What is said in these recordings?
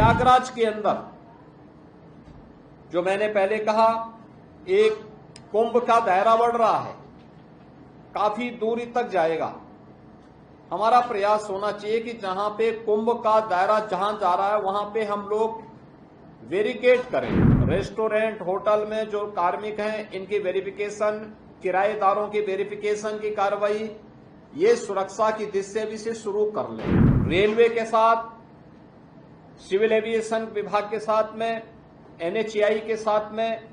प्रयागराज के अंदर जो मैंने पहले कहा, एक कुंभ का दायरा बढ़ रहा है, काफी दूरी तक जाएगा। हमारा प्रयास होना चाहिए कि जहां पे कुंभ का दायरा जहां जा रहा है वहां पे हम लोग वेरिफिकेट करें। रेस्टोरेंट, होटल में जो कार्मिक हैं इनकी वेरिफिकेशन, किराएदारों की वेरिफिकेशन की कार्रवाई ये सुरक्षा की दृष्टि से शुरू कर लें। रेलवे के साथ, सिविल एविएशन विभाग के साथ में, एनएचएआई के साथ में,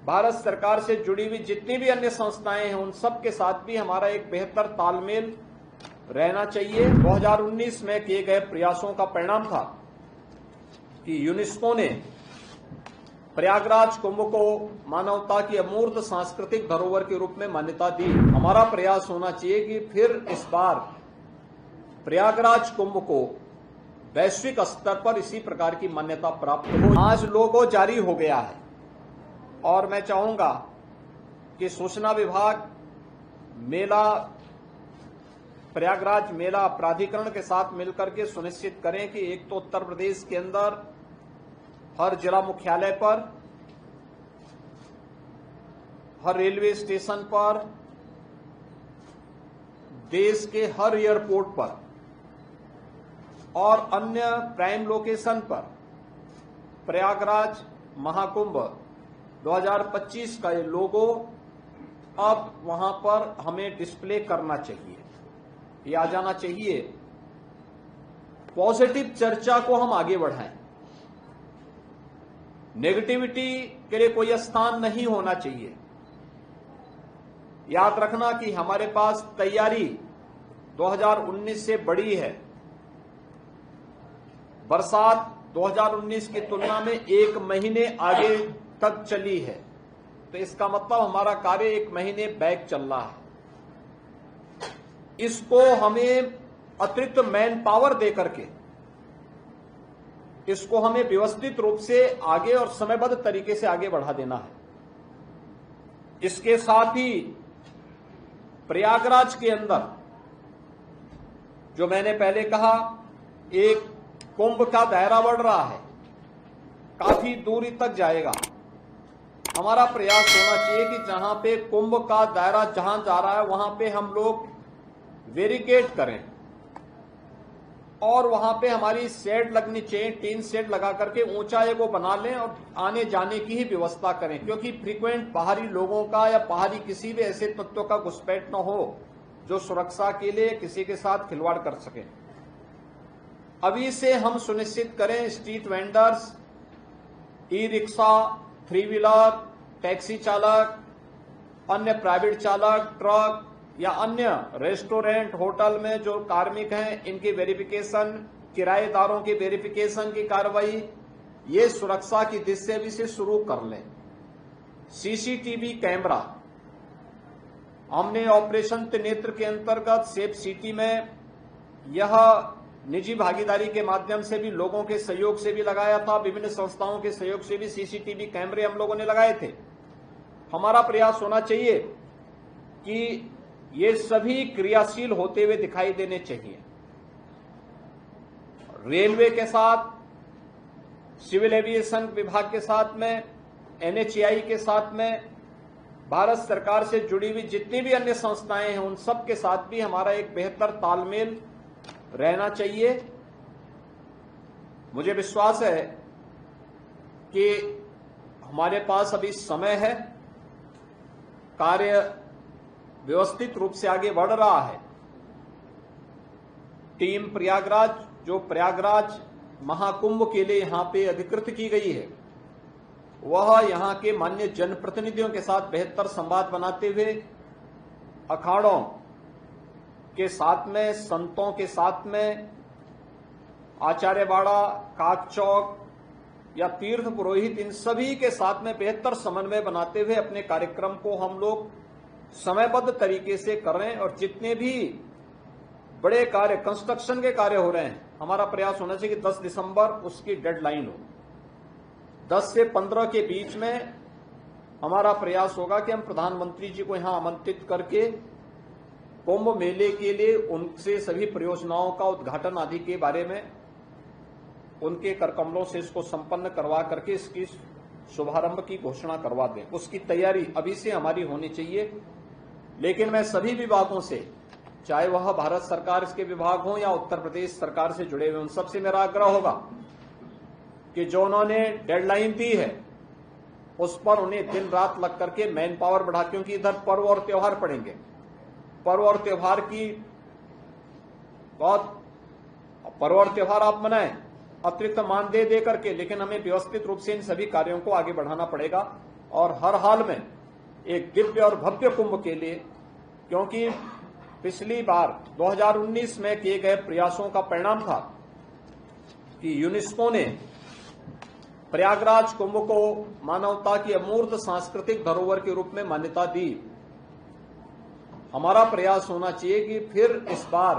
भारत सरकार से जुड़ी हुई जितनी भी अन्य संस्थाएं हैं उन सब के साथ भी हमारा एक बेहतर तालमेल रहना चाहिए। 2019 में किए गए प्रयासों का परिणाम था कि यूनेस्को ने प्रयागराज कुंभ को मानवता की अमूर्त सांस्कृतिक धरोहर के रूप में मान्यता दी। हमारा प्रयास होना चाहिए कि फिर इस बार प्रयागराज कुंभ को वैश्विक स्तर पर इसी प्रकार की मान्यता प्राप्त हो। आज लोगो जारी हो गया है और मैं चाहूंगा कि सूचना विभाग मेला, प्रयागराज मेला प्राधिकरण के साथ मिलकर के सुनिश्चित करें कि एक तो उत्तर प्रदेश के अंदर हर जिला मुख्यालय पर, हर रेलवे स्टेशन पर, देश के हर एयरपोर्ट पर और अन्य प्राइम लोकेशन पर प्रयागराज महाकुंभ 2025 का ये लोगो अब वहां पर हमें डिस्प्ले करना चाहिए, ये आ जाना चाहिए। पॉजिटिव चर्चा को हम आगे बढ़ाएं, नेगेटिविटी के लिए कोई स्थान नहीं होना चाहिए। याद रखना कि हमारे पास तैयारी 2019 से बड़ी है। बरसात 2019 की तुलना में 1 महीने आगे तक चली है, तो इसका मतलब हमारा कार्य 1 महीने बैक चल रहा है। इसको हमें अतिरिक्त मैन पावर देकर के इसको हमें व्यवस्थित रूप से आगे और समयबद्ध तरीके से आगे बढ़ा देना है। इसके साथ ही प्रयागराज के अंदर जो मैंने पहले कहा, एक कुंभ का दायरा बढ़ रहा है, काफी दूरी तक जाएगा। हमारा प्रयास होना चाहिए कि जहां पे कुंभ का दायरा जहां जा रहा है वहां पे हम लोग वेरिफिकेट करें और वहां पे हमारी शेड लगनी चाहिए, टीन शेड लगा करके ऊंचा एगो बना लें और आने जाने की ही व्यवस्था करें, क्योंकि फ्रीक्वेंट बाहरी लोगों का या बाहरी किसी भी ऐसे तत्वों का घुसपैठ न हो जो सुरक्षा के लिए किसी के साथ खिलवाड़ कर सके। अभी से हम सुनिश्चित करें street vendors, e rickshaw, 3 wheeler, taxi चालक, अन्य प्राइवेट चालक, ट्रक या अन्य रेस्टोरेंट, होटल में जो कार्मिक हैं इनकी वेरिफिकेशन, किराएदारों की वेरिफिकेशन की कार्रवाई ये सुरक्षा की दृष्टि से शुरू कर लें। सीसीटीवी कैमरा हमने ऑपरेशन त्रिनेत्र के अंतर्गत सेफ सिटी में यह निजी भागीदारी के माध्यम से भी, लोगों के सहयोग से भी लगाया था, विभिन्न संस्थाओं के सहयोग से भी सीसीटीवी कैमरे हम लोगों ने लगाए थे। हमारा प्रयास होना चाहिए कि ये सभी क्रियाशील होते हुए दिखाई देने चाहिए। रेलवे के साथ, सिविल एविएशन विभाग के साथ में, एनएचएआई के साथ में, भारत सरकार से जुड़ी हुई जितनी भी अन्य संस्थाएं हैं उन सब के साथ भी हमारा एक बेहतर तालमेल रहना चाहिए। मुझे विश्वास है कि हमारे पास अभी समय है, कार्य व्यवस्थित रूप से आगे बढ़ रहा है। टीम प्रयागराज जो प्रयागराज महाकुंभ के लिए यहां पे अधिकृत की गई है, वह यहां के मान्य जनप्रतिनिधियों के साथ बेहतर संवाद बनाते हुए अखाड़ों के साथ में, संतों के साथ में, आचार्यवाड़ा, काकचौक या तीर्थ पुरोहित, इन सभी के साथ में बेहतर समन्वय बनाते हुए अपने कार्यक्रम को हम लोग समयबद्ध तरीके से कर रहे हैं। और जितने भी बड़े कार्य, कंस्ट्रक्शन के कार्य हो रहे हैं, हमारा प्रयास होना चाहिए कि 10 दिसंबर उसकी डेडलाइन हो। 10 से 15 के बीच में हमारा प्रयास होगा कि हम प्रधानमंत्री जी को यहां आमंत्रित करके कुंभ मेले के लिए उनसे सभी परियोजनाओं का उद्घाटन आदि के बारे में उनके करकमलों से इसको संपन्न करवा करके इसकी शुभारंभ की घोषणा करवा दें। उसकी तैयारी अभी से हमारी होनी चाहिए। लेकिन मैं सभी विभागों से, चाहे वह भारत सरकार के विभाग हो या उत्तर प्रदेश सरकार से जुड़े हुए, उन सबसे मेरा आग्रह होगा कि जो उन्होंने डेडलाइन दी है उस पर उन्हें दिन रात लग करके मैन पावर बढ़ा, क्योंकि इधर पर्व और त्योहार पड़ेंगे। पर्व और त्योहार की बहुत पर्व और त्योहार आप मनाएं अतिरिक्त मान दे करके, लेकिन हमें व्यवस्थित रूप से इन सभी कार्यों को आगे बढ़ाना पड़ेगा और हर हाल में एक दिव्य और भव्य कुंभ के लिए, क्योंकि पिछली बार 2019 में किए गए प्रयासों का परिणाम था कि यूनेस्को ने प्रयागराज कुंभ को मानवता की अमूर्त सांस्कृतिक धरोहर के रूप में मान्यता दी। हमारा प्रयास होना चाहिए कि फिर इस बार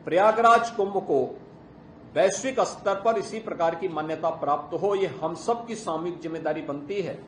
प्रयागराज कुंभ को वैश्विक स्तर पर इसी प्रकार की मान्यता प्राप्त हो। ये हम सब की सामूहिक जिम्मेदारी बनती है।